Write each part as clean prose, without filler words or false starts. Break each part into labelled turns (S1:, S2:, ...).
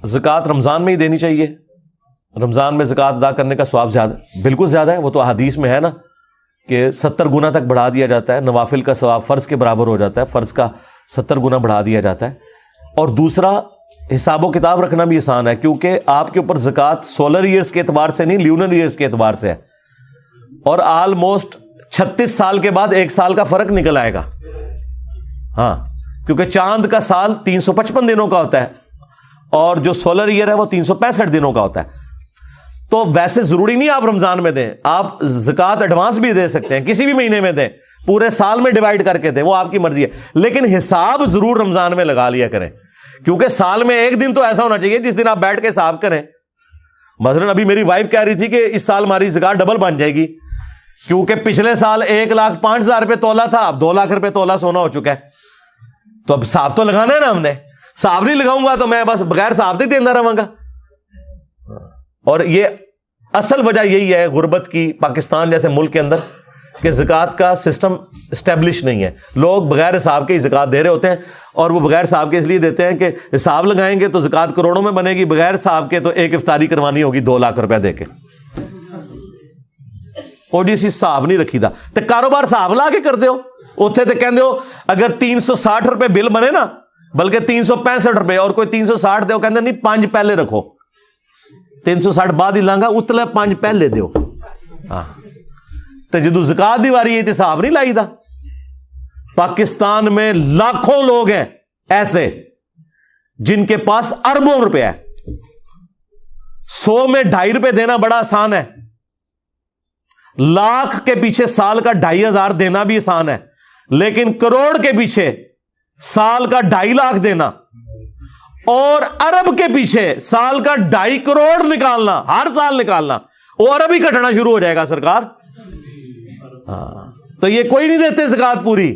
S1: زکوٰۃ رمضان میں ہی دینی چاہیے، رمضان میں زکوٰۃ ادا کرنے کا ثواب زیادہ، بالکل زیادہ ہے، وہ تو احادیث میں ہے نا کہ 70 گنا تک بڑھا دیا جاتا ہے، نوافل کا ثواب فرض کے برابر ہو جاتا ہے، فرض کا 70 گنا بڑھا دیا جاتا ہے۔ اور دوسرا، حساب و کتاب رکھنا بھی آسان ہے، کیونکہ آپ کے اوپر زکوٰۃ سولر ایئرز کے اعتبار سے نہیں، لیونر ایئرز کے اعتبار سے ہے، اور آلموسٹ 36 سال کے بعد 1 سال کا فرق نکل آئے گا۔ ہاں، کیونکہ چاند کا سال 355 دنوں کا ہوتا ہے اور جو سولر ایئر ہے وہ 365 دنوں کا ہوتا ہے۔ تو ویسے ضروری نہیں آپ رمضان میں دیں، آپ زکوٰۃ ایڈوانس بھی دے سکتے ہیں، کسی بھی مہینے میں دیں، پورے سال میں ڈیوائیڈ کر کے دیں، وہ آپ کی مرضی ہے، لیکن حساب ضرور رمضان میں لگا لیا کریں، کیونکہ سال میں ایک دن تو ایسا ہونا چاہیے جس دن آپ بیٹھ کے حساب کریں۔ مثلا ابھی میری وائف کہہ رہی تھی کہ اس سال ہماری زکوٰۃ ڈبل بن جائے گی، کیونکہ پچھلے سال 1,05,000 روپے تولا تھا، اب 2 لاکھ روپے تولا سونا ہو چکا ہے، تو اب حساب تو لگانا ہے نا، ہم نے حساب نہیں لگاؤں گا تو میں بس بغیر حساب دے دینا رہوں گا۔ اور یہ اصل وجہ یہی ہے غربت کی پاکستان جیسے ملک کے اندر کہ زکوٰۃ کا سسٹم اسٹیبلش نہیں ہے، لوگ بغیر حساب کے ہی زکوٰۃ دے رہے ہوتے ہیں، اور وہ بغیر حساب کے اس لیے دیتے ہیں کہ حساب لگائیں گے تو زکوٰۃ کروڑوں میں بنے گی، بغیر حساب کے تو ایک افطاری کروانی ہوگی 2 لاکھ روپے دے کے۔ اور جی اسی حساب نہیں رکھی دا تے کاروبار حساب لا کے کرتے ہو، اتنے تو کہندے ہو اگر 360 روپے بل بنے نا، بلکہ 365 روپے، اور کوئی 360 دے، کہندے نہیں 5 پہلے رکھو، 360 بعد ہی لانگا، اتلے 5 پہلے دیو۔ ہاں، تو جدو زکوٰۃ دی واری ہے تو حساب نہیں لائی دا۔ پاکستان میں لاکھوں لوگ ہیں ایسے جن کے پاس اربوں روپے ہے، 100 میں 2.5 روپے دینا بڑا آسان ہے، لاکھ کے پیچھے سال کا 2,500 دینا بھی آسان ہے، لیکن کروڑ کے پیچھے سال کا 2.5 لاکھ دینا، اور ارب کے پیچھے سال کا 2.5 کروڑ نکالنا، ہر سال نکالنا، وہ ارب ہی کٹنا شروع ہو جائے گا سرکار۔ ہاں، تو یہ کوئی نہیں دیتے زکوٰۃ پوری۔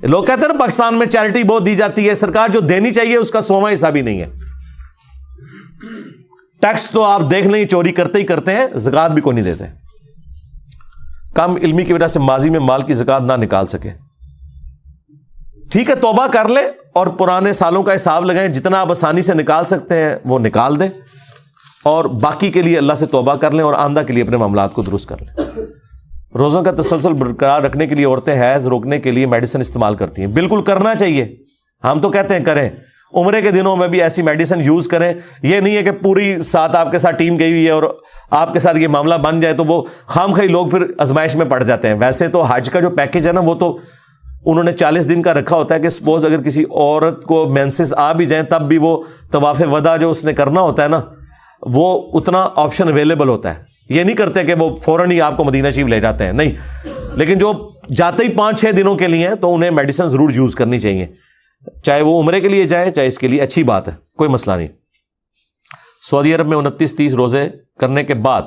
S1: لوگ کہتے ہیں نا پاکستان میں چیریٹی بہت دی جاتی ہے، سرکار جو دینی چاہیے اس کا 100واں حصہ بھی نہیں ہے۔ ٹیکس تو آپ دیکھ لیں چوری کرتے ہی کرتے ہیں، زکوٰۃ بھی کوئی نہیں دیتے۔ کم علمی کی وجہ سے ماضی میں مال کی زکوٰۃ نہ نکال سکے، ٹھیک ہے، توبہ کر لے اور پرانے سالوں کا حساب لگائیں، جتنا آپ آسانی سے نکال سکتے ہیں وہ نکال دیں، اور باقی کے لیے اللہ سے توبہ کر لیں اور آئندہ کے لیے اپنے معاملات کو درست کر لیں۔ روزوں کا تسلسل برقرار رکھنے کے لیے عورتیں حیض روکنے کے لیے میڈیسن استعمال کرتی ہیں، بالکل کرنا چاہیے، ہم تو کہتے ہیں کریں، عمرے کے دنوں میں بھی ایسی میڈیسن یوز کریں۔ یہ نہیں ہے کہ پوری ساتھ آپ کے ساتھ ٹیم گئی ہوئی ہے اور آپ کے ساتھ یہ معاملہ بن جائے تو وہ خام خواہ لوگ پھر آزمائش میں پڑ جاتے ہیں۔ ویسے تو حج کا جو پیکج ہے نا، وہ تو انہوں نے 40 دن کا رکھا ہوتا ہے کہ سپوز اگر کسی عورت کو مینسز آ بھی جائیں تب بھی وہ طواف وداع جو اس نے کرنا ہوتا ہے نا، وہ اتنا آپشن اویلیبل ہوتا ہے۔ یہ نہیں کرتے کہ وہ فوراً ہی آپ کو مدینہ شریف لے جاتے ہیں، نہیں، لیکن جو جاتے ہی 5-6 دنوں کے لیے ہیں تو انہیں میڈیسن ضرور یوز کرنی چاہیے، چاہے وہ عمرے کے لیے جائے چاہے اس کے لیے، اچھی بات ہے، کوئی مسئلہ نہیں۔ سعودی عرب میں 29-30 روزے کرنے کے بعد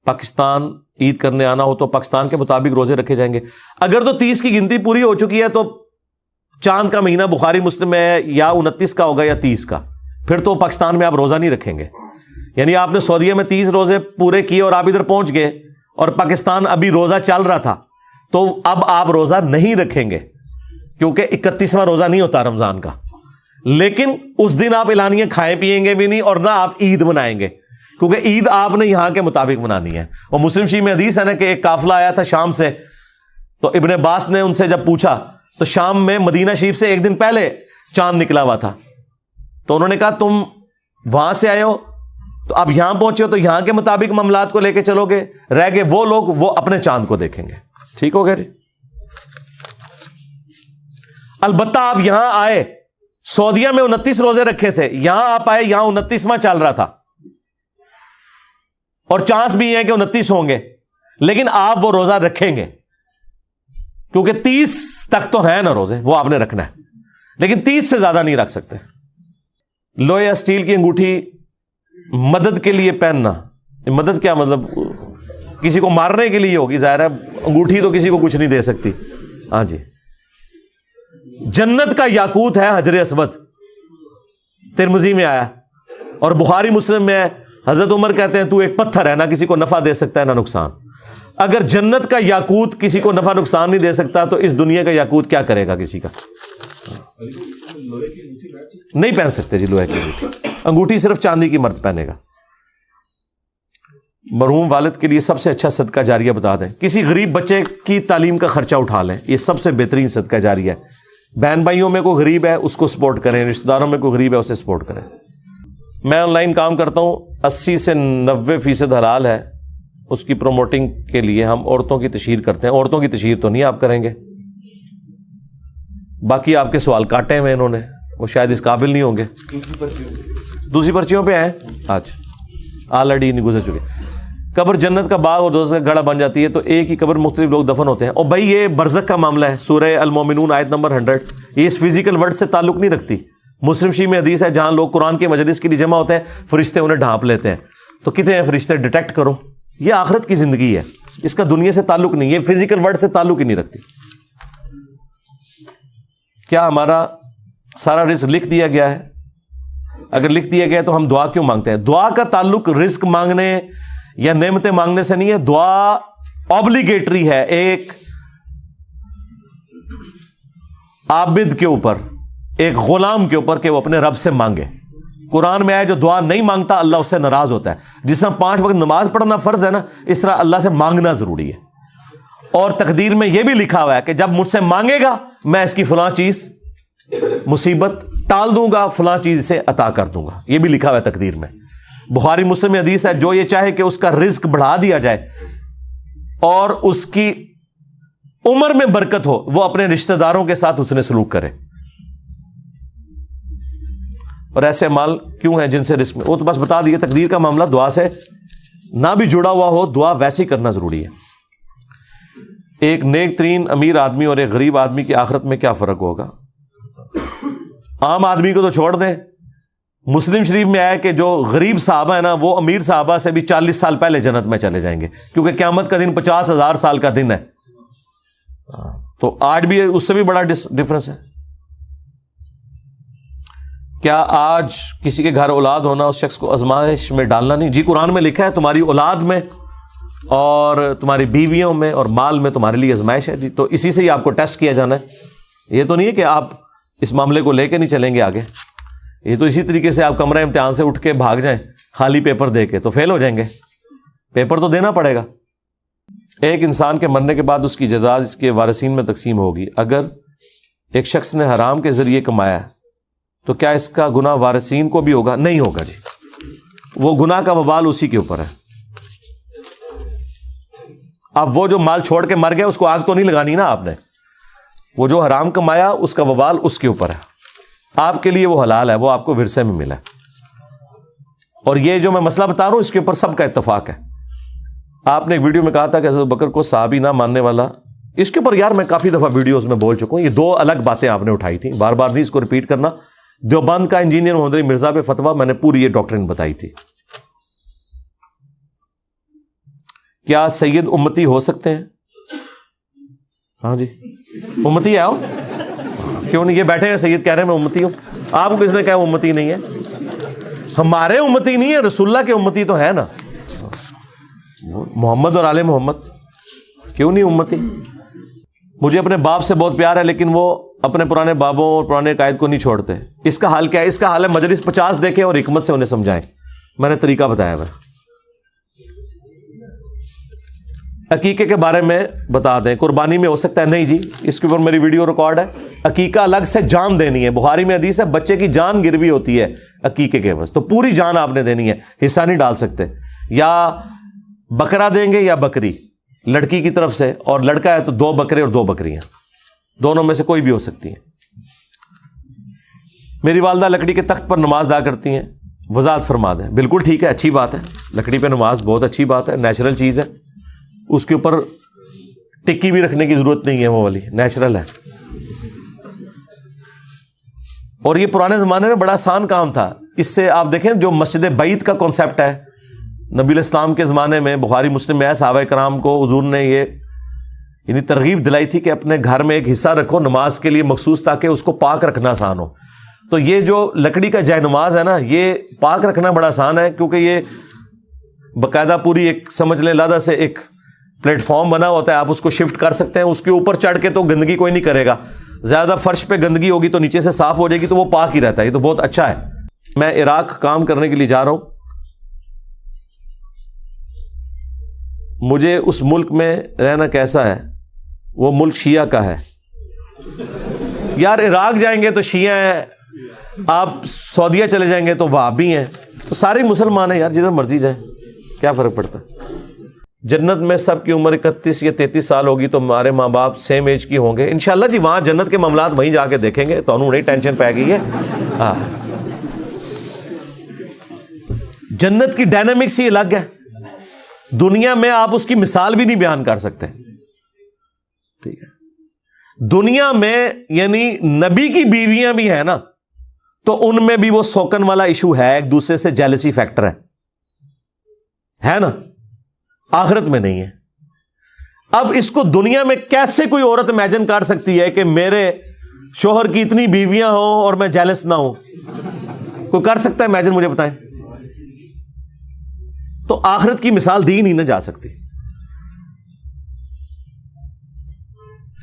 S1: پاکستان عید کرنے آنا ہو تو پاکستان کے مطابق روزے رکھے جائیں گے۔ اگر تو 30 کی گنتی پوری ہو چکی ہے تو چاند کا مہینہ بخاری مسلم میں یا 29 کا ہوگا یا 30 کا، پھر تو پاکستان میں آپ روزہ نہیں رکھیں گے۔ یعنی آپ نے سعودیہ میں 30 روزے پورے کیے اور آپ ادھر پہنچ گئے اور پاکستان ابھی روزہ چل رہا تھا، تو اب آپ روزہ نہیں رکھیں گے، کیونکہ 31واں روزہ نہیں ہوتا رمضان کا، لیکن اس دن آپ اعلانیہ کھائیں پیئیں گے بھی نہیں اور نہ آپ عید منائیں گے، کیونکہ عید آپ نے یہاں کے مطابق منانی ہے۔ اور مسلم شریف میں حدیث ہے نا کہ ایک قافلہ آیا تھا شام سے، تو ابن عباس نے ان سے جب پوچھا تو شام میں مدینہ شریف سے 1 دن پہلے چاند نکلا ہوا تھا، تو انہوں نے کہا تم وہاں سے آئے ہو تو اب یہاں پہنچے ہو تو یہاں کے مطابق معاملات کو لے کے چلو گے، رہ گئے وہ لوگ وہ اپنے چاند کو دیکھیں گے۔ ٹھیک ہو گیا جی؟ البتہ آپ یہاں آئے، سعودیہ میں 29 روزے رکھے تھے، یہاں آپ آئے، یہاں 29واں چل رہا تھا اور چانس بھی ہے کہ 29 ہوں گے، لیکن آپ وہ روزہ رکھیں گے کیونکہ 30 تک تو ہے نا روزے، وہ آپ نے رکھنا ہے، لیکن 30 سے زیادہ نہیں رکھ سکتے۔ لوہے یا اسٹیل کی انگوٹھی مدد کے لیے پہننا، مدد کیا مطلب؟ کسی کو مارنے کے لیے ہوگی، ظاہر ہے انگوٹھی تو کسی کو کچھ نہیں دے سکتی۔ ہاں جی، جنت کا یاقوت ہے حجر اسود، ترمذی میں آیا اور بخاری مسلم میں ہے، حضرت عمر کہتے ہیں تو ایک پتھر ہے، نہ کسی کو نفع دے سکتا ہے نہ نقصان۔ اگر جنت کا یاقوت کسی کو نفع نقصان نہیں دے سکتا تو اس دنیا کا یاقوت کیا کرے گا کسی کا؟ نہیں پہن سکتے جی لوہے کی انگوٹھی۔ انگوٹھی صرف چاندی کی مرد پہنے گا. مرحوم والد کے لیے سب سے اچھا صدقہ جاریہ بتا دیں. کسی غریب بچے کی تعلیم کا خرچہ اٹھا لیں, یہ سب سے بہترین صدقہ جاریہ ہے. بہن بھائیوں میں کوئی غریب ہے اس کو سپورٹ کریں, رشتہ داروں میں کوئی غریب ہے اسے سپورٹ کریں. میں آن لائن کام کرتا ہوں, 80 سے 90% حلال ہے. اس کی پروموٹنگ کے لیے ہم عورتوں کی تشہیر کرتے ہیں. عورتوں کی تشہیر تو نہیں آپ کریں گے, باقی آپ کے سوال کاٹے ہوئے انہوں نے, وہ شاید اس قابل نہیں ہوں گے. دوسری پرچیوں پہ آئیں, آج آلریڈی نہیں گزر چکے. قبر جنت کا باغ اور دوزخ کا گڑھا بن جاتی ہے, تو ایک ہی قبر مختلف لوگ دفن ہوتے ہیں. اور بھائی یہ برزخ کا معاملہ ہے, سورہ المومنون آیت نمبر 100. یہ اس فزیکل ورلڈ سے تعلق نہیں رکھتی. مسلم شریف میں حدیث ہے جہاں لوگ قرآن کے مجلس کے لیے جمع ہوتے ہیں, فرشتے انہیں ڈھانپ لیتے ہیں. تو کتنے ہیں فرشتے, ڈیٹیکٹ کرو. یہ آخرت کی زندگی ہے, اس کا دنیا سے تعلق نہیں, یہ فزیکل ورلڈ سے تعلق ہی نہیں رکھتی. کیا ہمارا سارا رزق لکھ دیا گیا ہے؟ اگر لکھ دیا گیا تو ہم دعا کیوں مانگتے ہیں؟ دعا کا تعلق رزق مانگنے یا نعمتیں مانگنے سے نہیں ہے. دعا اوبلیگیٹری ہے ایک عابد کے اوپر, ایک غلام کے اوپر, کہ وہ اپنے رب سے مانگے. قرآن میں آیا جو دعا نہیں مانگتا اللہ اس سے ناراض ہوتا ہے. جس طرح 5 وقت نماز پڑھنا فرض ہے نا, اس طرح اللہ سے مانگنا ضروری ہے. اور تقدیر میں یہ بھی لکھا ہوا ہے کہ جب مجھ سے مانگے گا میں اس کی فلاں چیز مصیبت ٹال دوں گا, فلاں چیز اسے عطا کر دوں گا. یہ بھی لکھا ہوا ہے تقدیر میں. بخاری مسلم میں حدیث ہے جو یہ چاہے کہ اس کا رزق بڑھا دیا جائے اور اس کی عمر میں برکت ہو, وہ اپنے رشتہ داروں کے ساتھ حسن سلوک کرے. اور ایسے مال کیوں ہیں جن سے رزق میں, وہ تو بس بتا دیے. تقدیر کا معاملہ دعا سے نہ بھی جڑا ہوا ہو, دعا ویسے ہی کرنا ضروری ہے. ایک نیک ترین امیر آدمی اور ایک غریب آدمی کی آخرت میں کیا فرق ہوگا؟ عام آدمی کو تو چھوڑ دیں. مسلم شریف میں آیا کہ جو غریب صحابہ ہیں نا, وہ امیر صحابہ سے بھی 40 سال پہلے جنت میں چلے جائیں گے, کیونکہ قیامت کا دن 50,000 سال کا دن ہے. تو آج بھی اس سے بھی بڑا ڈفرنس ہے. کیا آج کسی کے گھر اولاد ہونا اس شخص کو آزمائش میں ڈالنا نہیں؟ جی قرآن میں لکھا ہے تمہاری اولاد میں اور تمہاری بیویوں میں اور مال میں تمہارے لیے آزمائش ہے. جی تو اسی سے ہی آپ کو ٹیسٹ کیا جانا ہے. یہ تو نہیں ہے کہ آپ اس معاملے کو لے کے نہیں چلیں گے آگے. یہ تو اسی طریقے سے آپ کمرہ امتحان سے اٹھ کے بھاگ جائیں خالی پیپر دے کے, تو فیل ہو جائیں گے. پیپر تو دینا پڑے گا. ایک انسان کے مرنے کے بعد اس کی جائیداد اس کے وارثین میں تقسیم ہوگی. اگر ایک شخص نے حرام کے ذریعے کمایا تو کیا اس کا گناہ وارثین کو بھی ہوگا؟ نہیں ہوگا جی, وہ گناہ کا وبال اسی کے اوپر ہے. اب وہ جو مال چھوڑ کے مر گیا اس کو آگ تو نہیں لگانی نا آپ نے, وہ جو حرام کمایا اس کا وبال اس کے اوپر ہے. آپ کے لیے وہ حلال ہے, وہ آپ کو ورثے میں ملا ہے. اور یہ جو میں مسئلہ بتا رہا ہوں اس کے اوپر سب کا اتفاق ہے. آپ نے ایک ویڈیو میں کہا تھا کہ حضرت بکر کو صحابی نہ ماننے والا, اس کے اوپر یار میں کافی دفعہ ویڈیوز میں بول چکا ہوں. یہ 2 الگ باتیں آپ نے اٹھائی تھیں, بار بار نہیں اس کو ریپیٹ کرنا. دیوبند کا انجینئر محمد علی مرزا پہ فتویٰ میں نے پوری یہ ڈاکٹرن بتائی تھی. کیا سید امتی ہو سکتے ہیں؟ ہاں جی امتی ہے. کیوں نہیں, یہ بیٹھے ہیں سید کہہ رہے ہیں میں امتی ہوں. آپ کو کس نے کہا وہ امتی نہیں ہے؟ ہمارے امتی نہیں ہے, رسول اللہ کے امتی تو ہے نا, محمد اور آل محمد. کیوں نہیں امتی؟ مجھے اپنے باپ سے بہت پیار ہے لیکن وہ اپنے پرانے بابوں اور پرانے قائد کو نہیں چھوڑتے. اس کا حال کیا ہے؟ اس کا حال ہے مجلس 50 دیکھیں اور حکمت سے انہیں سمجھائیں. میں نے طریقہ بتایا ہے. عقیقے کے بارے میں بتا دیں, قربانی میں ہو سکتا ہے؟ نہیں جی, اس کے اوپر میری ویڈیو ریکارڈ ہے. عقیقہ الگ سے جان دینی ہے. بخاری میں حدیث ہے بچے کی جان گروی ہوتی ہے عقیقے کے بس, تو پوری جان آپ نے دینی ہے, حصہ نہیں ڈال سکتے. یا بکرا دیں گے یا بکری لڑکی کی طرف سے, اور لڑکا ہے تو 2 بکرے اور 2 بکریاں, دونوں میں سے کوئی بھی ہو سکتی ہیں. میری والدہ لکڑی کے تخت پر نماز ادا کرتی ہیں, وضاحت فرما دیں. بالکل ٹھیک ہے, اچھی بات ہے. لکڑی پہ نماز بہت اچھی بات ہے, نیچرل چیز ہے. اس کے اوپر ٹکی بھی رکھنے کی ضرورت نہیں ہے, وہ والی نیچرل ہے. اور یہ پرانے زمانے میں بڑا آسان کام تھا. اس سے آپ دیکھیں جو مسجد بیت کا کانسیپٹ ہے نبی علیہ السلام کے زمانے میں, بخاری مسلم میں ہے, صحابہ کرام کو حضور نے یہ یعنی ترغیب دلائی تھی کہ اپنے گھر میں ایک حصہ رکھو نماز کے لیے مخصوص, تاکہ اس کو پاک رکھنا آسان ہو. تو یہ جو لکڑی کا جائے نماز ہے نا, یہ پاک رکھنا بڑا آسان ہے, کیونکہ یہ باقاعدہ پوری ایک سمجھ لیں لادہ سے ایک پلیٹ فارم بنا ہوتا ہے. آپ اس کو شفٹ کر سکتے ہیں, اس کے اوپر چڑھ کے تو گندگی کوئی نہیں کرے گا. زیادہ فرش پہ گندگی ہوگی تو نیچے سے صاف ہو جائے گی, تو وہ پاک ہی رہتا ہے. یہ تو بہت اچھا ہے. میں عراق کام کرنے کے لیے جا رہا ہوں, مجھے اس ملک میں رہنا کیسا ہے؟ وہ ملک شیعہ کا ہے. یار عراق جائیں گے تو شیعہ ہیں, آپ سعودیہ چلے جائیں گے تو وہابی ہیں, تو سارے مسلمان ہیں یار, جدھر مرضی جائیں, کیا فرق پڑتا ہے؟ جنت میں سب کی عمر 31 یا 33 سال ہوگی تو ہمارے ماں باپ سیم ایج کی ہوں گے انشاءاللہ جی. وہاں جنت کے معاملات وہیں جا کے دیکھیں گے, تو انہوں نے ٹینشن پہ گئی ہے. ہاں جنت کی ڈائنامکس ہی الگ ہے, دنیا میں آپ اس کی مثال بھی نہیں بیان کر سکتے. ٹھیک ہے, دنیا میں یعنی نبی کی بیویاں بھی ہیں نا, تو ان میں بھی وہ سوکن والا ایشو ہے, ایک دوسرے سے جیلسی فیکٹر ہے نا, آخرت میں نہیں ہے. اب اس کو دنیا میں کیسے کوئی عورت امیجن کر سکتی ہے کہ میرے شوہر کی اتنی بیویاں ہوں اور میں جیلس نہ ہوں؟ کوئی کر سکتا ہے امیجن؟ مجھے بتائیں. تو آخرت کی مثال دی نہیں نہ جا سکتی.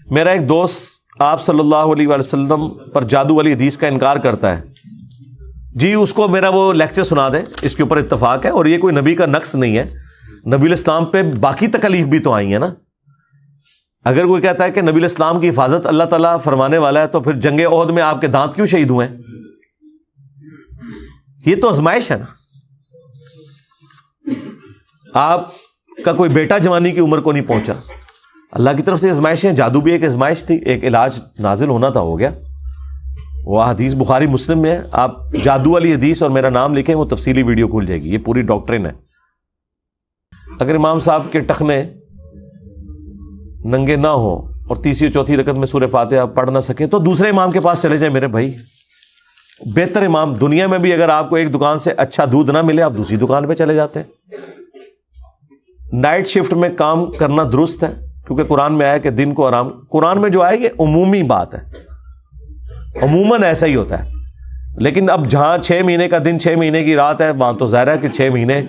S1: میرا ایک دوست آپ صلی اللہ علیہ وآلہ وسلم پر جادو والی حدیث کا انکار کرتا ہے جی, اس کو میرا وہ لیکچر سنا دیں, اس کے اوپر اتفاق ہے. اور یہ کوئی نبی کا نقص نہیں ہے, نبی الاسلام پہ باقی تکالیف بھی تو آئی ہیں نا. اگر کوئی کہتا ہے کہ نبی الاسلام کی حفاظت اللہ تعالیٰ فرمانے والا ہے, تو پھر جنگ احد میں آپ کے دانت کیوں شہید ہوئے؟ یہ تو آزمائش ہے نا. آپ کا کوئی بیٹا جوانی کی عمر کو نہیں پہنچا, اللہ کی طرف سے آزمائش ہے. جادو بھی ایک آزمائش تھی, ایک علاج نازل ہونا تھا, ہو گیا. وہ حدیث بخاری مسلم میں ہے, آپ جادو والی حدیث اور میرا نام لکھیں, وہ تفصیلی ویڈیو کھل جائے گی, یہ پوری ڈاکٹرن ہے. اگر امام صاحب کے ٹخنے ننگے نہ ہو اور تیسری اور چوتھی رکعت میں سورہ فاتحہ پڑھ نہ سکیں تو دوسرے امام کے پاس چلے جائیں میرے بھائی. بہتر امام دنیا میں بھی, اگر آپ کو ایک دکان سے اچھا دودھ نہ ملے آپ دوسری دکان پہ چلے جاتے ہیں. نائٹ شفٹ میں کام کرنا درست ہے, کیونکہ قرآن میں آیا کہ دن کو آرام. قرآن میں جو آئے یہ عمومی بات ہے, عموماً ایسا ہی ہوتا ہے. لیکن اب جہاں 6 مہینے کا دن 6 مہینے کی رات ہے, وہاں تو ظاہر ہے کہ 6 مہینے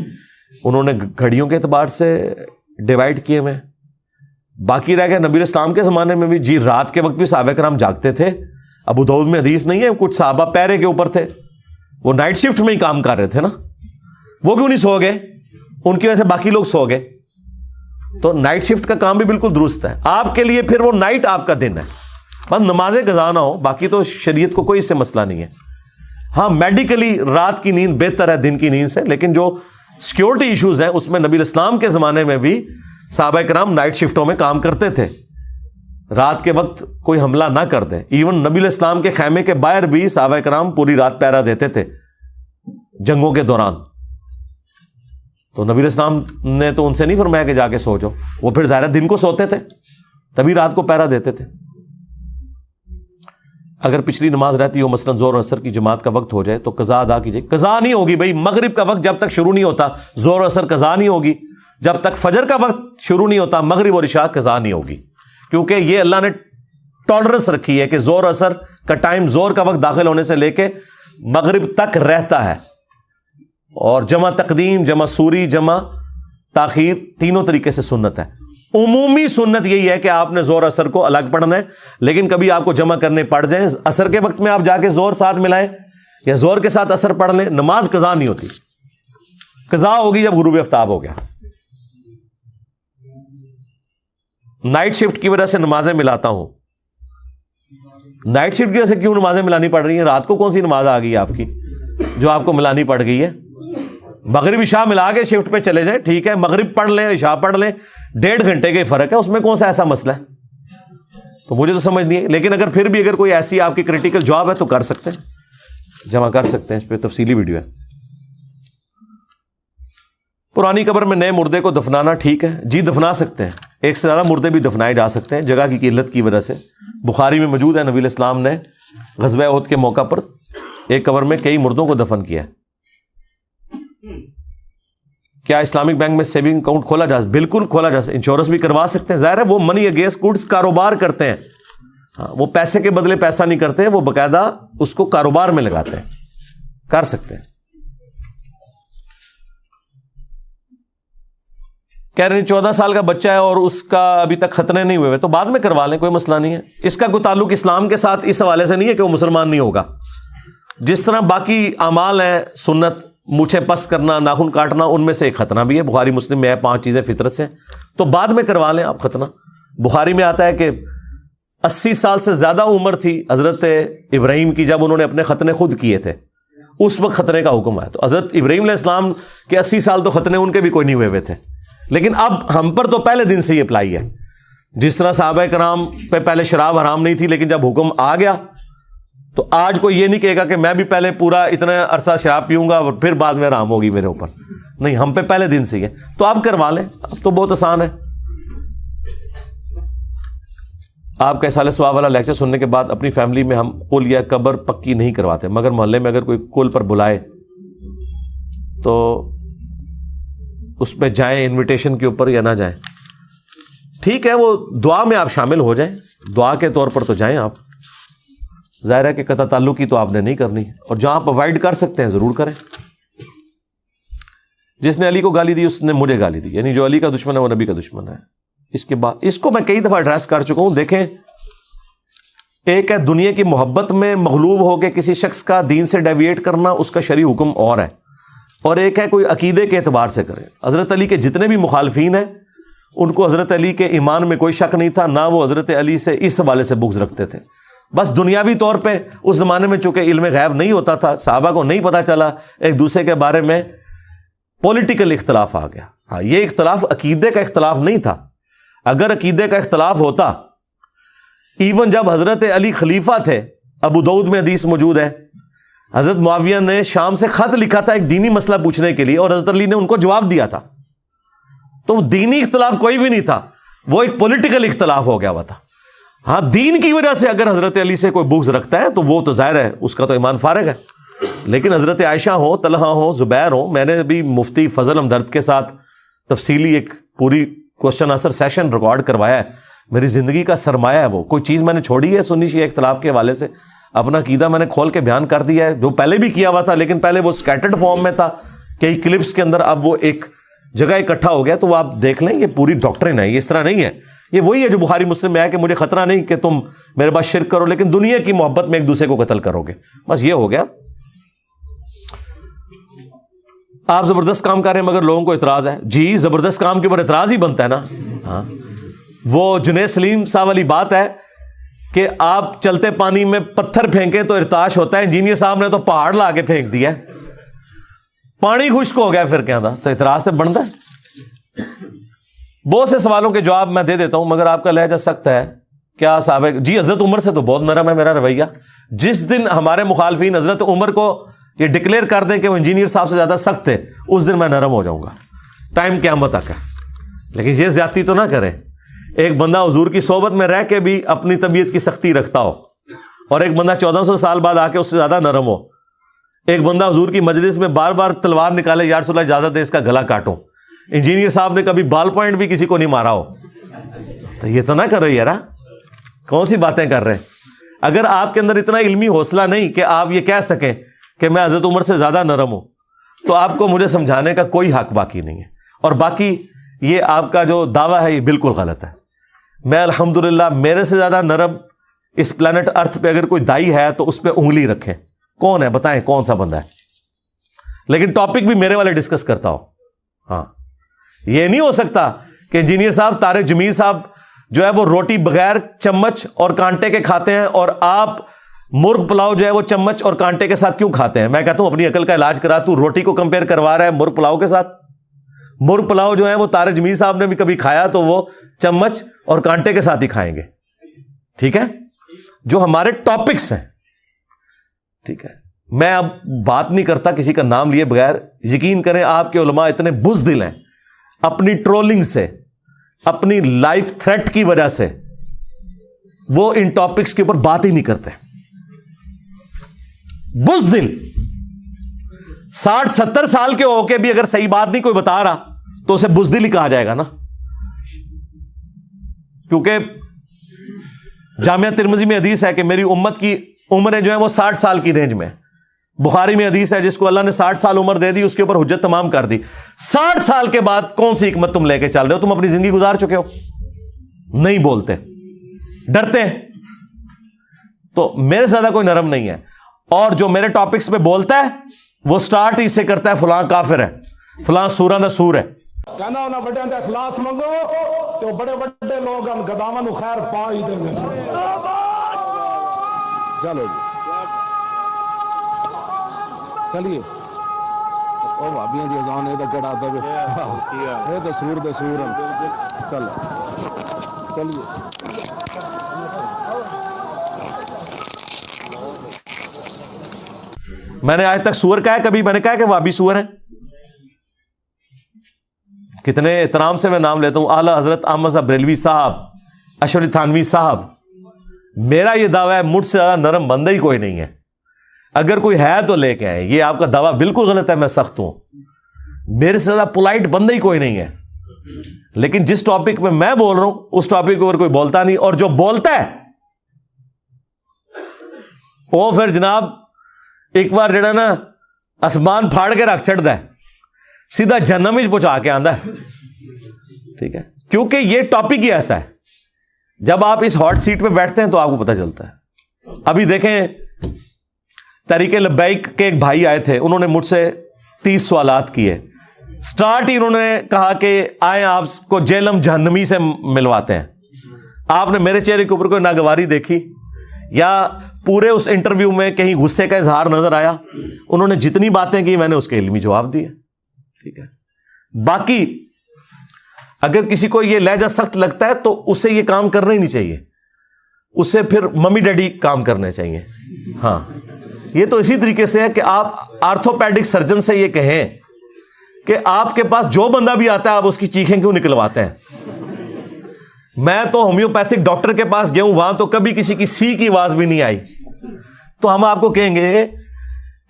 S1: انہوں نے گھڑیوں کے اعتبار سے ڈیوائڈ کیے ہوئے. باقی رہ گیا نبی الاسلام کے زمانے میں بھی جی, رات کے وقت بھی صحابہ کرام جاگتے تھے. ابو داؤد میں حدیث نہیں ہے, کچھ صحابہ پیرے کے اوپر تھے, وہ نائٹ شفٹ میں ہی کام کر رہے تھے نا, وہ کیوں نہیں سو گئے؟ ان کی وجہ سے باقی لوگ سو گئے. تو نائٹ شفٹ کا کام بھی بالکل درست ہے. آپ کے لیے پھر وہ نائٹ آپ کا دن ہے, بس نمازیں قضا نہ ہو, باقی تو شریعت کو کوئی اس سے مسئلہ نہیں ہے. ہاں میڈیکلی رات کی نیند بہتر ہے دن کی نیند سے, لیکن جو سیکیورٹی ایشوز ہیں اس میں نبی الاسلام کے زمانے میں بھی صحابہ کرام نائٹ شفٹوں میں کام کرتے تھے, رات کے وقت کوئی حملہ نہ کر دے. ایون نبی الاسلام کے خیمے کے باہر بھی صحابہ کرام پوری رات پہرا دیتے تھے جنگوں کے دوران. تو نبی الاسلام نے تو ان سے نہیں فرمایا کہ جا کے سو جاؤ, وہ پھر ظاہر دن کو سوتے تھے تبھی رات کو پہرا دیتے تھے. اگر پچھلی نماز رہتی ہو مثلاً زور اثر کی جماعت کا وقت ہو جائے تو قضا ادا کیجیے. قضا نہیں ہوگی بھائی, مغرب کا وقت جب تک شروع نہیں ہوتا زور اثر قضا نہیں ہوگی, جب تک فجر کا وقت شروع نہیں ہوتا مغرب اور عشاء قضا نہیں ہوگی. کیونکہ یہ اللہ نے ٹالرنس رکھی ہے کہ زور اثر کا ٹائم زور کا وقت داخل ہونے سے لے کے مغرب تک رہتا ہے, اور جمع تقدیم جمع سوری جمع تاخیر تینوں طریقے سے سنت ہے. عمومی سنت یہی ہے کہ آپ نے زور اثر کو الگ پڑھنا ہے, لیکن کبھی آپ کو جمع کرنے پڑ جائیں, اثر کے وقت میں آپ جا کے زور ساتھ ملائیں یا زور کے ساتھ اثر پڑھ لیں, نماز قضا نہیں ہوتی. قضا ہوگی جب غروب آفتاب ہو گیا. نائٹ شفٹ کی وجہ سے نمازیں ملاتا ہوں. نائٹ شفٹ کی وجہ سے کیوں نمازیں ملانی پڑ رہی ہیں؟ رات کو کون سی نماز آ گئی آپ کی جو آپ کو ملانی پڑ گئی ہے؟ مغرب عشاء ملا کے شفٹ پہ چلے جائیں, ٹھیک ہے, مغرب پڑھ لیں عشاء پڑھ لیں, 1.5 گھنٹے کا فرق ہے, اس میں کون سا ایسا مسئلہ ہے؟ تو مجھے تو سمجھ نہیں ہے. لیکن اگر پھر بھی اگر کوئی ایسی آپ کی کریٹیکل جاب ہے تو کر سکتے ہیں, جمع کر سکتے ہیں, اس پہ تفصیلی ویڈیو ہے. پرانی قبر میں نئے مردے کو دفنانا ٹھیک ہے؟ جی دفنا سکتے ہیں, ایک سے زیادہ مردے بھی دفنائے جا سکتے ہیں جگہ کی قلت کی وجہ سے. بخاری میں موجود ہے, نبی علیہ السلام نے غزوہ احد کے موقع پر ایک قبر میں کئی مردوں کو دفن کیا. کیا اسلامک بینک میں سیونگ اکاؤنٹ کھولا جا سکتا؟ بالکل کھولا جا سکتا, انشورنس بھی کروا سکتے ہیں. ظاہر ہے وہ منی اگینسٹ گڈس کاروبار کرتے ہیں, وہ پیسے کے بدلے پیسہ نہیں کرتے, وہ باقاعدہ اس کو کاروبار میں لگاتے ہیں, کر سکتے ہیں. کہہ رہے ہیں 14 سال کا بچہ ہے اور اس کا ابھی تک ختنے نہیں ہوئے, تو بعد میں کروا لیں, کوئی مسئلہ نہیں ہے. اس کا کوئی تعلق اسلام کے ساتھ اس حوالے سے نہیں ہے کہ وہ مسلمان نہیں ہوگا, جس طرح باقی اعمال ہیں سنت، مونچھیں پس کرنا، ناخن کاٹنا، ان میں سے ایک ختنہ بھی ہے. بخاری مسلم میں ہے 5 چیزیں فطرت سے، تو بعد میں کروا لیں آپ ختنہ. بخاری میں آتا ہے کہ 80 سال سے زیادہ عمر تھی حضرت ابراہیم کی جب انہوں نے اپنے ختنے خود کیے تھے، اس وقت ختنے کا حکم آیا. تو حضرت ابراہیم علیہ السلام کے 80 سال تو ختنے ان کے بھی کوئی نہیں ہوئے تھے، لیکن اب ہم پر تو پہلے دن سے یہ اپلائی ہے. جس طرح صحابہ کرام پہ پہلے شراب حرام نہیں تھی، لیکن جب حکم آ گیا تو آج کوئی یہ نہیں کہے گا کہ میں بھی پہلے پورا اتنا عرصہ شراب پیوں گا اور پھر بعد میں حرام ہوگی میرے اوپر. نہیں، ہم پہ پہلے دن سے ہی ہے، تو آپ کروا لیں. اب تو بہت آسان ہے. آپ کا سال ثواب والا لیکچر سننے کے بعد اپنی فیملی میں ہم قل یا قبر پکی نہیں کرواتے، مگر محلے میں اگر کوئی قل پر بلائے تو اس پہ جائیں انویٹیشن کے اوپر یا نہ جائیں. ٹھیک ہے، وہ دعا میں آپ شامل ہو جائیں، دعا کے طور پر تو جائیں آپ. ظاہر ہے کہ قطع تعلق کی تو آپ نے نہیں کرنی، اور جہاں آپ اوائڈ کر سکتے ہیں ضرور کریں. جس نے علی کو گالی دی اس نے مجھے گالی دی، یعنی جو علی کا دشمن ہے وہ نبی کا دشمن ہے. اس کے بعد اس کو میں کئی دفعہ ایڈریس کر چکا ہوں. دیکھیں، ایک ہے دنیا کی محبت میں مغلوب ہو کے کسی شخص کا دین سے ڈیویٹ کرنا، اس کا شرعی حکم اور ہے، اور ایک ہے کوئی عقیدے کے اعتبار سے کرے. حضرت علی کے جتنے بھی مخالفین ہیں ان کو حضرت علی کے ایمان میں کوئی شک نہیں تھا، نہ وہ حضرت علی سے اس حوالے سے بغض رکھتے تھے. بس دنیاوی طور پہ اس زمانے میں چونکہ علم غیب نہیں ہوتا تھا، صحابہ کو نہیں پتا چلا ایک دوسرے کے بارے میں، پولیٹیکل اختلاف آ گیا. ہاں، یہ اختلاف عقیدے کا اختلاف نہیں تھا. اگر عقیدے کا اختلاف ہوتا، ایون جب حضرت علی خلیفہ تھے، ابو داؤد میں حدیث موجود ہے، حضرت معاویہ نے شام سے خط لکھا تھا ایک دینی مسئلہ پوچھنے کے لیے، اور حضرت علی نے ان کو جواب دیا تھا. تو دینی اختلاف کوئی بھی نہیں تھا، وہ ایک پولیٹیکل اختلاف ہو گیا ہوا تھا. ہاں، دین کی وجہ سے اگر حضرت علی سے کوئی بغض رکھتا ہے تو وہ تو ظاہر ہے اس کا تو ایمان فارغ ہے. لیکن حضرت عائشہ ہو، طلحہ ہو، زبیر ہو، میں نے بھی مفتی فضل ہمدرد کے ساتھ تفصیلی ایک پوری کوشچن آنسر سیشن ریکارڈ کروایا ہے. میری زندگی کا سرمایہ ہے وہ. کوئی چیز میں نے چھوڑی ہے سنی شیعہ اختلاف کے حوالے سے؟ اپنا عقیدہ میں نے کھول کے بیان کر دیا ہے، جو پہلے بھی کیا ہوا تھا، لیکن پہلے وہ سکیٹرڈ فارم میں تھا کئی کلپس کے اندر. اب وہ ایک جگہ اکٹھا ہو گیا، تو وہ آپ دیکھ لیں. یہ پوری ڈاکٹرن ہے، یہ اس طرح نہیں ہے. یہ وہی ہے جو بخاری مسلم میں ہے کہ مجھے خطرہ نہیں کہ تم میرے پاس شرک کرو، لیکن دنیا کی محبت میں ایک دوسرے کو قتل کرو گے. بس یہ ہو گیا. آپ زبردست کام کر رہے ہیں مگر لوگوں کو اعتراض ہے. جی، زبردست کام کے اوپر اعتراض ہی بنتا ہے نا. ہاں، وہ جنید سلیم صاحب والی بات ہے کہ آپ چلتے پانی میں پتھر پھینکیں تو ارتعاش ہوتا ہے. انجینئر صاحب نے تو پہاڑ لا کے پھینک دیا، پانی خشک ہو گیا، پھر کیا تھا؟ اعتراض سے بنتا ہے. بہت سے سوالوں کے جواب میں دے دیتا ہوں، مگر آپ کا لہجہ سخت ہے. کیا صاحب؟ جی، حضرت عمر سے تو بہت نرم ہے میرا رویہ. جس دن ہمارے مخالفین حضرت عمر کو یہ ڈکلیئر کر دیں کہ وہ انجینئر صاحب سے زیادہ سخت تھے، اس دن میں نرم ہو جاؤں گا. ٹائم قیامت تک ہے. لیکن یہ زیادتی تو نہ کریں. ایک بندہ حضور کی صحبت میں رہ کے بھی اپنی طبیعت کی سختی رکھتا ہو، اور ایک بندہ 1400 سال بعد آ کے اس سے زیادہ نرم ہو. ایک بندہ حضور کی مجلس میں بار بار تلوار نکالے، یا رسول اللہ اجازت دے اس کا گلا کاٹوں. انجینئر صاحب نے کبھی بال پوائنٹ بھی کسی کو نہیں مارا ہو. تو یہ تو نہ کرو یار، کون سی باتیں کر رہے ہیں. اگر آپ کے اندر اتنا علمی حوصلہ نہیں کہ آپ یہ کہہ سکیں کہ میں حضرت عمر سے زیادہ نرم ہوں، تو آپ کو مجھے سمجھانے کا کوئی حق باقی نہیں ہے. اور باقی یہ آپ کا جو دعویٰ ہے یہ بالکل غلط ہے. میں الحمدللہ میرے سے زیادہ نرم اس پلانٹ ارتھ پہ اگر کوئی دائی ہے تو اس پہ انگلی رکھیں. کون ہے بتائیں، کون سا بندہ ہے؟ لیکن ٹاپک بھی میرے والے ڈسکس کرتا ہو. ہاں، یہ نہیں ہو سکتا کہ انجینئر صاحب طارق جمیل صاحب جو ہے وہ روٹی بغیر چمچ اور کانٹے کے کھاتے ہیں، اور آپ مرغ پلاؤ جو ہے وہ چمچ اور کانٹے کے ساتھ کیوں کھاتے ہیں؟ میں کہتا ہوں اپنی عقل کا علاج کرا. تو روٹی کو کمپیئر کروا رہا ہے مرغ پلاؤ کے ساتھ. مرغ پلاؤ جو ہے وہ طارق جمیل صاحب نے بھی کبھی کھایا تو وہ چمچ اور کانٹے کے ساتھ ہی کھائیں گے. ٹھیک ہے، جو ہمارے ٹاپکس ہیں. ٹھیک ہے، میں اب بات نہیں کرتا کسی کا نام لیے بغیر. یقین کریں آپ کے علماء اتنے بزدل ہیں، اپنی ٹرولنگ سے، اپنی لائف تھریٹ کی وجہ سے وہ ان ٹاپکس کے اوپر بات ہی نہیں کرتے. بزدل 60-70 سال کے ہو کے بھی اگر صحیح بات نہیں کوئی بتا رہا تو اسے بزدل ہی کہا جائے گا نا. کیونکہ جامعہ ترمذی میں حدیث ہے کہ میری امت کی عمریں جو ہیں وہ 60 سال کی رینج میں. بخاری میں حدیث ہے جس کو اللہ نے 60 سال عمر دے دی اس کے اوپر حجت تمام کر دی. 60 سال کے بعد کون سی حکمت تم لے کے چل رہے ہو؟ تم اپنی زندگی گزار چکے ہو، نہیں بولتے، ڈرتے ہیں. تو میرے سے زیادہ کوئی نرم نہیں ہے. اور جو میرے ٹاپکس پہ بولتا ہے وہ سٹارٹ ہی سے کرتا ہے فلاں کافر ہے, فلاں سوراں دا سور ہے.
S2: کہنا انہاں بڑیاں تے اخلاص منگو تو بڑے بڑے لوگ ان گداواں نو خیر پا ہی دیں گے. چلو جی چلیے او بھابیاں دی اذان اے تے کیڑا دے اے تے سور دے سور چلو چلیے.
S1: میں نے آج تک سور کہا ہے کبھی میں نے کہا کہ وہابی سور ہیں؟ کتنے احترام سے میں نام لیتا ہوں, اعلیٰ حضرت احمد صاحب بریلوی صاحب, اشرف علی تھانوی صاحب. میرا یہ دعویٰ ہے مجھ سے زیادہ نرم بندہ ہی کوئی نہیں ہے. اگر کوئی ہے تو لے کے آئے. یہ آپ کا دعویٰ بالکل غلط ہے, میں سخت ہوں. میرے سے زیادہ پولائٹ بندہ ہی کوئی نہیں ہے. لیکن جس ٹاپک پہ میں بول رہا ہوں اس ٹاپک کے اوپر کوئی بولتا نہیں, اور جو بولتا ہے وہ پھر جناب ایک بار جڑا نا آسمان پھاڑ کے رکھ چڑھتا ہے, سیدھا جہنم ہی پہنچا کے آندا ہے. ٹھیک ہے, کیونکہ یہ ٹاپک ہی ایسا ہے. جب آپ اس ہاٹ سیٹ پہ بیٹھتے ہیں تو آپ کو پتہ چلتا ہے. ابھی دیکھیں تحریک لبیک کے ایک بھائی آئے تھے, انہوں نے مجھ سے 30 سوالات کیے. سٹارٹ ہی انہوں نے کہا کہ آئیں آپ کو جہنم جہنمی سے ملواتے ہیں. آپ نے میرے چہرے کے اوپر کوئی ناگواری دیکھی یا پورے اس انٹرویو میں کہیں غصے کا اظہار نظر آیا؟ انہوں نے جتنی باتیں کی میں نے اس کے علمی جواب دیے. ٹھیک ہے, باقی اگر کسی کو یہ لہجہ سخت لگتا ہے تو اسے یہ کام کرنا ہی نہیں چاہیے, اسے پھر ممی ڈیڈی کام کرنے چاہیے. ہاں, یہ تو اسی طریقے سے ہے کہ آپ آرتھوپیڈک سرجن سے یہ کہیں کہ آپ کے پاس جو بندہ بھی آتا ہے آپ اس کی چیخیں کیوں نکلواتے ہیں. میں تو ہومیوپیتھک ڈاکٹر کے پاس گیا ہوں, وہاں تو کبھی کسی کی سی کی آواز بھی نہیں آئی. تو ہم آپ کو کہیں گے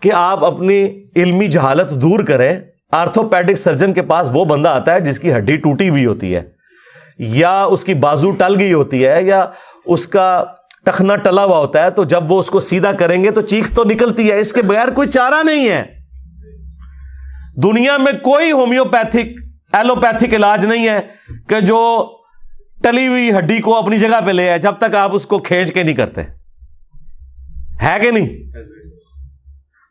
S1: کہ آپ اپنی علمی جہالت دور کریں. آرتھوپیڈک سرجن کے پاس وہ بندہ آتا ہے جس کی ہڈی ٹوٹی ہوئی ہوتی ہے, یا اس کی بازو ٹل گئی ہوتی ہے, یا اس کا ٹخنا ٹلا ہوا ہوتا ہے. تو جب وہ اس کو سیدھا کریں گے تو چیخ تو نکلتی ہے, اس کے بغیر کوئی چارہ نہیں ہے. دنیا میں کوئی ہومیوپیتھک ایلوپیتھک علاج نہیں ہے کہ جو ٹلی ہوئی ہڈی کو اپنی جگہ پہ لے آئے جب تک آپ اس کو کھینچ کے نہیں کرتے. ہے کہ نہیں؟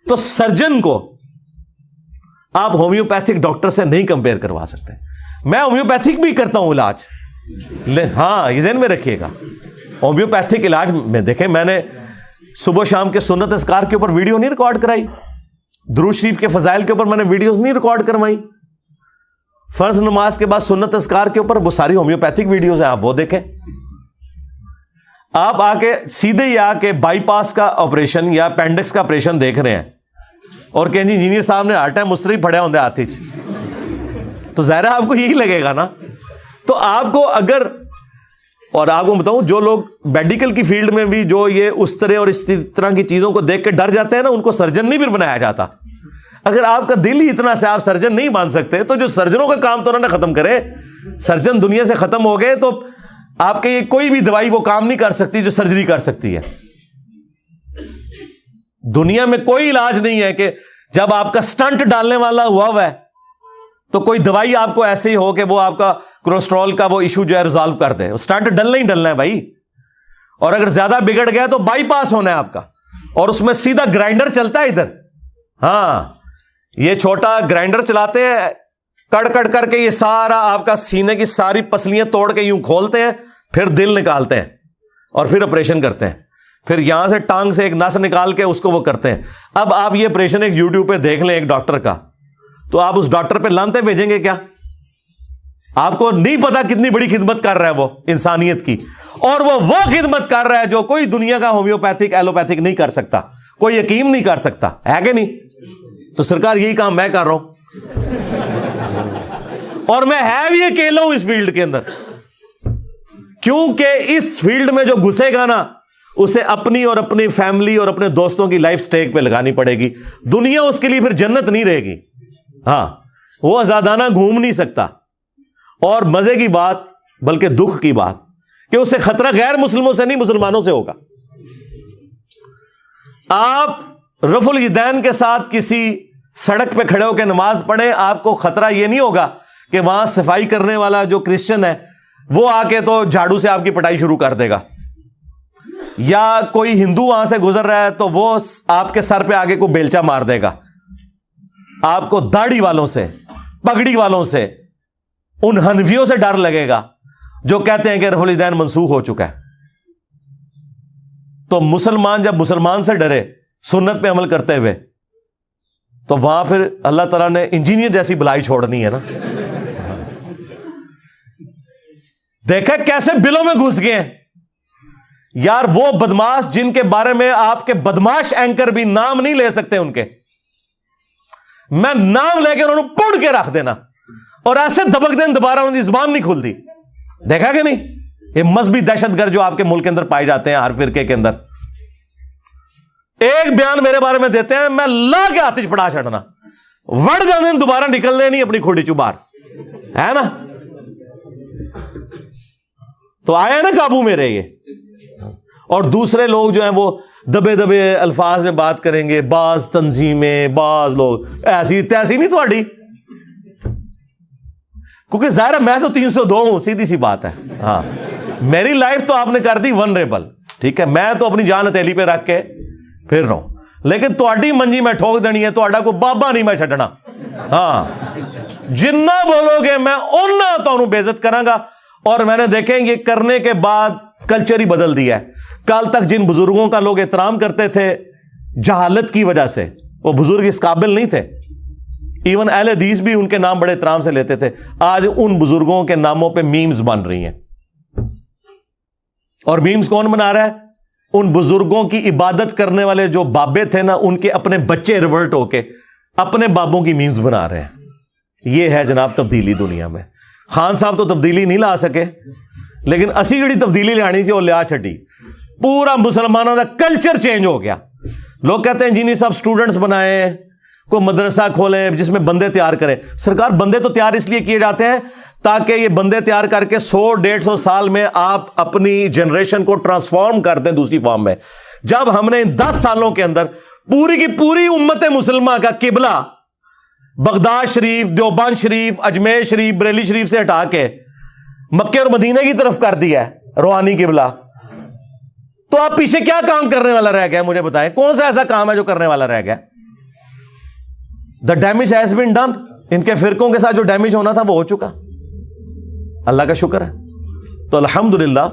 S1: تو سرجن کو آپ ہومیوپیتھک ڈاکٹر سے نہیں کمپیئر کروا سکتے. میں ہومیوپیتھک بھی کرتا ہوں علاج, ہاں یہ ذہن میں رکھیے گا. ہومیوپیتھک علاج میں دیکھیں, میں نے صبح شام کے سنت اذکار کے اوپر ویڈیو نہیں ریکارڈ کرائی, درود شریف کے فضائل کے اوپر میں نے ویڈیوز نہیں ریکارڈ کروائی, فرض نماز کے بعد سنت اذکار کے اوپر وہ ساری ہومیوپیتھک ویڈیوز ہیں, آپ وہ دیکھیں. آپ آ کے سیدھے ہی آ کے بائی پاس کا آپریشن یا اپینڈکس کا آپریشن دیکھ رہے ہیں اور کہیں جی انجینئر صاحب نے ہر ٹائم مستری پڑے ہوندے ہاتھ وچ, تو ظاہر ہے آپ کو یہی لگے گا نا. تو آپ کو اگر, اور آپ کو بتاؤں جو لوگ میڈیکل کی فیلڈ میں بھی جو یہ اس طرح اور اس طرح کی چیزوں کو دیکھ کے ڈر جاتے ہیں نا, ان کو سرجن نہیں پھر بنایا جاتا. اگر آپ کا دل ہی اتنا سے آپ سرجن نہیں بن سکتے تو جو سرجنوں کا کام تو انہوں نے ختم کرے. سرجن دنیا سے ختم ہو گئے تو آپ کے یہ کوئی بھی دوائی وہ کام نہیں کر سکتی جو سرجری کر سکتی ہے. دنیا میں کوئی علاج نہیں ہے کہ جب آپ کا سٹنٹ ڈالنے والا ہوا ہے تو کوئی دوائی آپ کو ایسے ہی ہو کہ وہ آپ کا کولیسٹرول کا وہ ایشو جو ہے ریزالو کر دے. سٹنٹ ڈلنا ہی ڈلنا ہے بھائی. اور اگر زیادہ بگڑ گیا تو بائی پاس ہونا ہے آپ کا, اور اس میں سیدھا گرائنڈر چلتا ہے ادھر. ہاں, یہ چھوٹا گرائنڈر چلاتے ہیں, کڑ کڑ کر کے یہ سارا آپ کا سینے کی ساری پسلیاں توڑ کے یوں کھولتے ہیں, پھر دل نکالتے ہیں اور پھر آپریشن کرتے ہیں. پھر یہاں سے ٹانگ سے ایک نس نکال کے اس کو وہ کرتے ہیں. اب آپ یہ آپریشن ایک یوٹیوب پہ دیکھ لیں ایک ڈاکٹر کا, تو آپ اس ڈاکٹر پہ لانتے بھیجیں گے کیا؟ آپ کو نہیں پتا کتنی بڑی خدمت کر رہا ہے وہ انسانیت کی, اور وہ خدمت کر رہا ہے جو کوئی دنیا کا ہومیوپیتھک ایلوپیتھک نہیں کر سکتا, کوئی حکیم نہیں کر سکتا. ہے کہ نہیں؟ تو سرکار یہی کام میں کر رہا ہوں, اور میں ہے بھی اکیلا ہوں اس فیلڈ کے اندر, کیونکہ اس فیلڈ میں جو گھسے گا نا اسے اپنی اور اپنی فیملی اور اپنے دوستوں کی لائف سٹیک پہ لگانی پڑے گی. دنیا اس کے لیے پھر جنت نہیں رہے گی. ہاں, وہ آزادانہ گھوم نہیں سکتا. اور مزے کی بات, بلکہ دکھ کی بات, کہ اسے خطرہ غیر مسلموں سے نہیں مسلمانوں سے ہوگا. آپ رفع الیدین کے ساتھ کسی سڑک پہ کھڑے ہو کے نماز پڑھیں, آپ کو خطرہ یہ نہیں ہوگا کہ وہاں صفائی کرنے والا جو کرسچن ہے وہ آ کے تو جھاڑو سے آپ کی پٹائی شروع کر دے گا. یا کوئی ہندو وہاں سے گزر رہا ہے تو وہ آپ کے سر پہ آگے کو بیلچا مار دے گا. آپ کو داڑھی والوں سے, پگڑی والوں سے, ان حنفیوں سے ڈر لگے گا جو کہتے ہیں کہ رفع الیدین منسوخ ہو چکا ہے. تو مسلمان جب مسلمان سے ڈرے سنت پہ عمل کرتے ہوئے, تو وہاں پھر اللہ تعالیٰ نے انجینئر جیسی بلائی چھوڑنی ہے نا. دیکھا کیسے بلوں میں گھس گئے ہیں یار. وہ بدماش جن کے بارے میں آپ کے بدماش اینکر بھی نام نہیں لے سکتے ان کے, میں نام لے کے انہوں نے پڑ کے رکھ دینا اور ایسے دبک دیں دوبارہ انہوں کی زبان نہیں کھلتی. دیکھا کہ نہیں, یہ مذہبی دہشت گرد جو آپ کے ملک کے اندر پائے جاتے ہیں ہر فرقے کے اندر, ایک بیان میرے بارے میں دیتے ہیں میں لا کے آتش پڑا چھڑنا, وڑ جانے دوبارہ نکلنے نہیں اپنی کھوڑی چبار, ہے نا. تو آیا نا قابو میں رہے یہ. اور دوسرے لوگ جو ہیں وہ دبے دبے الفاظ میں بات کریں گے, بعض تنظیمیں, بعض لوگ ایسی تیسی نہیں تھوڑی, کیونکہ ظاہر ہے میں تو 302 ہوں, سیدھی سی بات ہے. ہاں میری لائف تو آپ نے کر دی ونریبل, ٹھیک ہے, میں تو اپنی جان ہتھیلی پہ رکھ کے پھر رہا ہوں, لیکن تہاڈی منجی میں ٹھوک دینی ہے, تہاڈا کوئی بابا نہیں میں چھڈنا. ہاں جنہ بولو گے میں اُنہ تانوں بے عزت کراں گا. اور میں نے دیکھیں یہ کرنے کے بعد کلچر ہی بدل دیا ہے. کل تک جن بزرگوں کا لوگ احترام کرتے تھے جہالت کی وجہ سے, وہ بزرگ اس قابل نہیں تھے, ایون اہل حدیث بھی ان کے نام بڑے احترام سے لیتے تھے. آج ان بزرگوں کے ناموں پہ میمز بن رہی ہیں, اور میمز کون بنا رہا ہے؟ ان بزرگوں کی عبادت کرنے والے جو بابے تھے نا, ان کے اپنے بچے ریورٹ ہو کے اپنے بابوں کی میمز بنا رہے ہیں. یہ ہے جناب تبدیلی دنیا میں. خان صاحب تو تبدیلی نہیں لا سکے, لیکن اسی جڑی تبدیلی لانی سی وہ لیا چھڈی. پورا مسلمانوں کا کلچر چینج ہو گیا. لوگ کہتے ہیں انجینئر صاحب سٹوڈنٹس بنائیں, کوئی مدرسہ کھولیں جس میں بندے تیار کریں. سرکار بندے تو تیار اس لیے کیے جاتے ہیں تاکہ یہ بندے تیار کر کے 100-150 سال میں آپ اپنی جنریشن کو ٹرانسفارم کر دیں دوسری فارم میں. جب ہم نے 10 سالوں کے اندر پوری کی پوری امت مسلمہ کا قبلہ بغداد شریف, دیوبند شریف, اجمیر شریف, بریلی شریف سے ہٹا کے مکے اور مدینہ کی طرف کر دیا ہے روحانی قبلہ, تو آپ پیچھے کیا کام کرنے والا رہ گیا؟ مجھے بتائیں کون سا ایسا کام ہے جو کرنے والا رہ گیا؟ The damage has been done. ان کے فرقوں کے ساتھ جو ڈیمیج ہونا تھا وہ ہو چکا, اللہ کا شکر ہے. تو الحمدللہ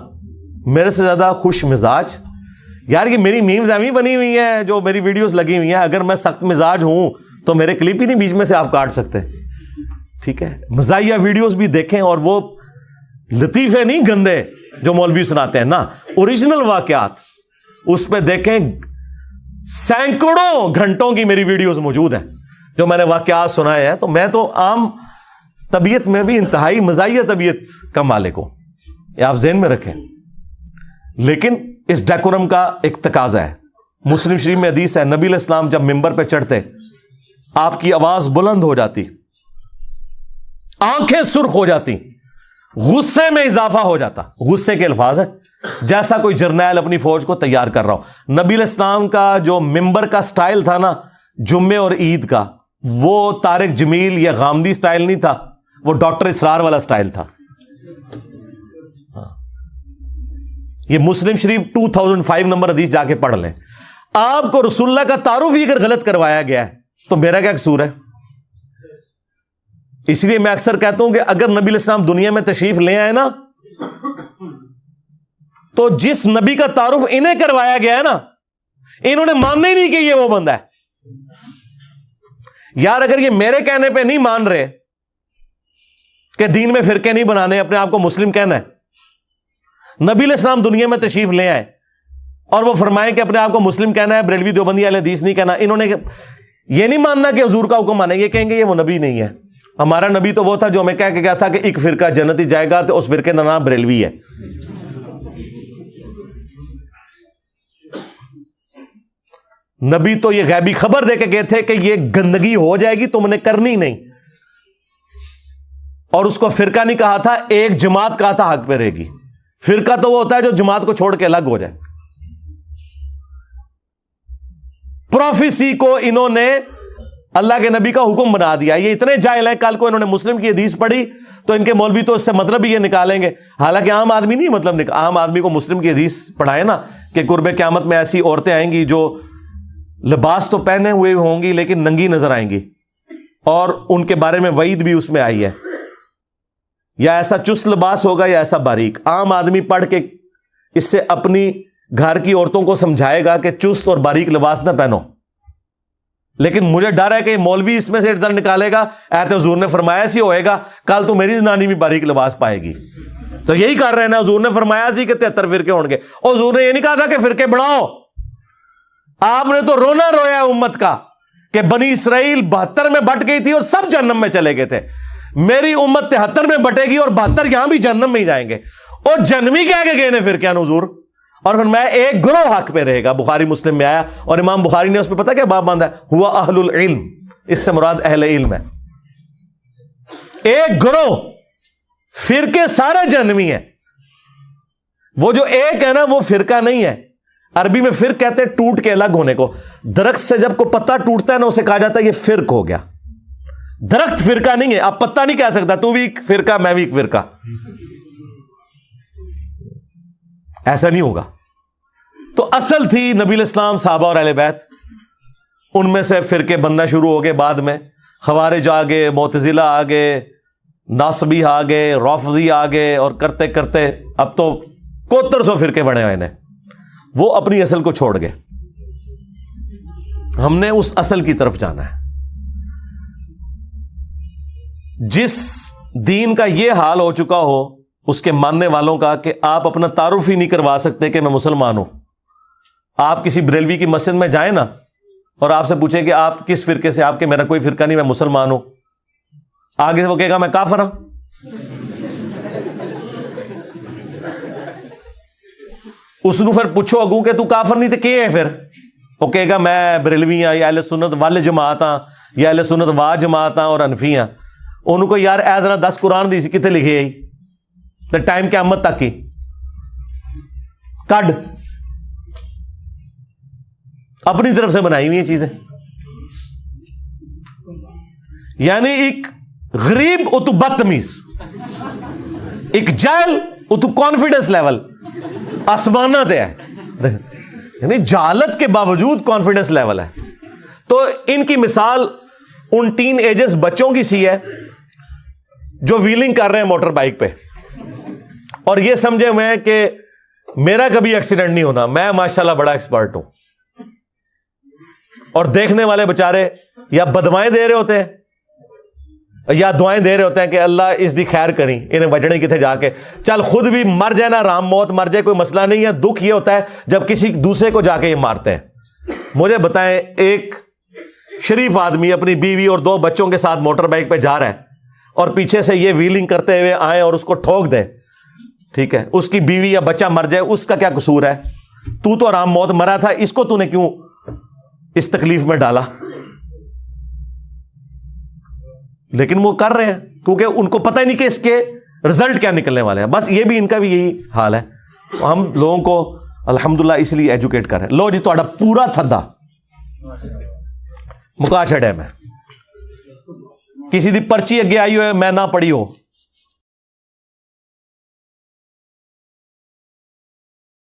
S1: میرے سے زیادہ خوش مزاج یار یہ میری میمز ایویں بنی ہوئی ہیں جو میری ویڈیوز لگی ہوئی ہیں. اگر میں سخت مزاج ہوں تو میرے کلپ ہی نہیں بیچ میں سے آپ کاٹ سکتے, ٹھیک ہے. مزاحیہ ویڈیوز بھی دیکھیں, اور وہ لطیفے نہیں گندے جو مولوی سناتے ہیں نا, اوریجنل واقعات اس پہ دیکھیں. سینکڑوں گھنٹوں کی میری ویڈیوز موجود ہیں جو میں نے واقعات سنائے ہیں. تو میں تو عام طبیعت میں بھی انتہائی مزاحیہ طبیعت کا مالک ہوں, یہ آپ ذہن میں رکھیں. لیکن اس ڈیکورم کا ایک تقاضا ہے. مسلم شریف میں حدیث ہے, نبی علیہ السلام جب ممبر پہ چڑھتے آپ کی آواز بلند ہو جاتی, آنکھیں سرخ ہو جاتی, غصے میں اضافہ ہو جاتا. غصے کے الفاظ ہیں جیسا کوئی جرنیل اپنی فوج کو تیار کر رہا ہو. نبی علیہ السلام کا جو ممبر کا سٹائل تھا نا جمعے اور عید کا, وہ طارق جمیل یا غامدی سٹائل نہیں تھا, وہ ڈاکٹر اسرار والا سٹائل تھا. یہ مسلم شریف 2005 نمبر حدیث جا کے پڑھ لیں. آپ کو رسول اللہ کا تعارف ہی اگر غلط کروایا گیا ہے تو میرا کیا قصور ہے؟ اس لیے میں اکثر کہتا ہوں کہ اگر نبی علیہ السلام دنیا میں تشریف لے آئے نا, تو جس نبی کا تعارف انہیں کروایا گیا ہے نا, انہوں نے ماننا ہی نہیں کہ یہ وہ بندہ ہے. یار اگر یہ میرے کہنے پہ نہیں مان رہے کہ دین میں فرقے نہیں بنانے, اپنے آپ کو مسلم کہنا ہے, نبی علیہ السلام دنیا میں تشریف لے آئے اور وہ فرمائے کہ اپنے آپ کو مسلم کہنا ہے, بریلوی دیوبندی اہل حدیث نہیں کہنا. انہوں نے یہ نہیں ماننا کہ حضور کا حکم مانے, یہ کہیں گے یہ وہ نبی نہیں ہے. ہمارا نبی تو وہ تھا جو ہمیں کہہ کے گیا تھا کہ ایک فرقہ جنت ہی جائے گا, تو اس فرقے کا نام بریلوی ہے. نبی تو یہ غیبی خبر دے کے گئے تھے کہ یہ گندگی ہو جائے گی, تم نے کرنی نہیں. اور اس کو فرقہ نہیں کہا تھا, ایک جماعت کہا تھا حق پہ رہے گی. فرقہ تو وہ ہوتا ہے جو جماعت کو چھوڑ کے الگ ہو جائے. پروفیسی کو انہوں نے اللہ کے نبی کا حکم بنا دیا. یہ اتنے جاہل ہیں, کل کو انہوں نے مسلم کی حدیث پڑھی تو ان کے مولوی تو اس سے مطلب بھی یہ نکالیں گے, حالانکہ عام آدمی نہیں مطلب عام آدمی کو مسلم کی حدیث پڑھائے نا کہ قرب قیامت میں ایسی عورتیں آئیں گی جو لباس تو پہنے ہوئے ہوں گی لیکن ننگی نظر آئیں گی, اور ان کے بارے میں وعید بھی اس میں آئی ہے, یا ایسا چست لباس ہوگا یا ایسا باریک. عام آدمی پڑھ کے اس سے اپنی گھر کی عورتوں کو سمجھائے گا کہ چست اور باریک لباس نہ پہنو, لیکن مجھے ڈر ہے کہ مولوی اس میں سے رزلٹ نکالے گا, ایت حضور نے فرمایا سی ہوئے گا, کل تو میری زنانی بھی باریک لباس پائے گی. تو یہی کر رہے ہیں نا, حضور نے فرمایا سی کہ 73 فرقے ہوں گے, اور حضور نے یہ نہیں کہا تھا کہ فرقے بڑھاؤ. آپ نے تو رونا رویا ہے امت کا کہ بنی اسرائیل 72 میں بٹ گئی تھی اور سب جہنم میں چلے گئے تھے, میری امت 73 میں بٹے گی اور 72 یہاں بھی جہنم میں ہی جائیں گے. اور جنمی کہہ کے گئے نے فرقے حضور, اور پھر میں ایک گروہ حق پہ رہے گا. بخاری مسلم میں آیا, اور امام بخاری نے اس پہ پتہ کیا باب باندھا ہے, ہوا اہل العلم, اس سے مراد اہل علم ہے. ایک گروہ, فرقے سارے جہنمی ہیں. وہ جو ایک ہے نا وہ فرقہ نہیں ہے. عربی میں فرق کہتے ہیں ٹوٹ کے الگ ہونے کو. درخت سے جب کوئی پتا ٹوٹتا ہے نا اسے کہا جاتا ہے یہ فرق ہو گیا. درخت فرقہ نہیں ہے. اب پتا نہیں کہہ سکتا تو بھی ایک فرقہ میں بھی ایک فرقہ, ایسا نہیں ہوگا. تو اصل تھی نبی الاسلام, صحابہ اور اہل بیت, ان میں سے فرقے بننا شروع ہو گئے. بعد میں خوارج آ گئے, معتزلہ آ گئے, ناصبی آ گئے, رافضی آ گئے, اور کرتے کرتے اب تو 7100 فرقے بنے ہوئے ہیں. وہ اپنی اصل کو چھوڑ گئے. ہم نے اس اصل کی طرف جانا ہے. جس دین کا یہ حال ہو چکا ہو اس کے ماننے والوں کا کہ آپ اپنا تعارف ہی نہیں کروا سکتے کہ میں مسلمان ہوں. آپ کسی بریلوی کی مسجد میں جائیں نا اور آپ سے پوچھیں کہ آپ کس فرقے سے, آپ کے میرا کوئی فرقہ نہیں, میں مسلمان ہوں. آگے وہ کہے گا میں کافر ہوں. اس نو پھر پوچھو اگوں کہ تو کافر نہیں تو کیا ہے, پھر وہ کہے گا میں بریلوی ہاں, یا اہل سنت والے جماعت ہاں, یا اہل سنت وا جماعت ہاں اور حنفی ہاں. انہوں کو یار اے ذرا 10 قرآن دی کتنے لکھے آئی تو ٹائم قیامت تک کی کڈ اپنی طرف سے بنائی ہوئی چیزیں. یعنی ایک غریب اتو بدتمیز, ایک جاہل اتو کانفیڈنس لیول آسمانہ تے ہے, یعنی جہالت کے باوجود کانفیڈنس لیول ہے. تو ان کی مثال ان ٹین ایجز بچوں کی سی ہے جو ویلنگ کر رہے ہیں موٹر بائک پہ اور یہ سمجھے ہوئے ہیں کہ میرا کبھی ایکسیڈنٹ نہیں ہونا, میں ماشاءاللہ بڑا ایکسپرٹ ہوں. اور دیکھنے والے بچارے یا بدوائیں دے رہے ہوتے ہیں یا دعائیں دے رہے ہوتے ہیں کہ اللہ اس دی خیر کریں, انہیں بچنے کتنے جا کے, چل خود بھی مر جائے نا, رام موت مر جائے کوئی مسئلہ نہیں ہے. دکھ یہ ہوتا ہے جب کسی دوسرے کو جا کے یہ مارتے ہیں. مجھے بتائیں, ایک شریف آدمی اپنی بیوی اور 2 بچوں کے ساتھ موٹر بائک پہ جا رہا ہے اور پیچھے سے یہ ویلنگ کرتے ہوئے آئے اور اس کو ٹھوک دے, ٹھیک ہے, اس کی بیوی یا بچہ مر جائے, اس کا کیا قصور ہے؟ تو آرام موت مرا تھا, اس کو تو نے کیوں اس تکلیف میں ڈالا؟ لیکن وہ کر رہے ہیں کیونکہ ان کو پتہ ہی نہیں کہ اس کے رزلٹ کیا نکلنے والے ہیں. بس یہ بھی ان کا بھی یہی حال ہے. ہم لوگوں کو الحمدللہ اس لیے ایجوکیٹ کر رہے ہیں. لو جی تہاڈا پورا تھدا مکا چھڑیا میں, کسی دی پرچی اگے آئی ہوئے میں نہ پڑھی ہو,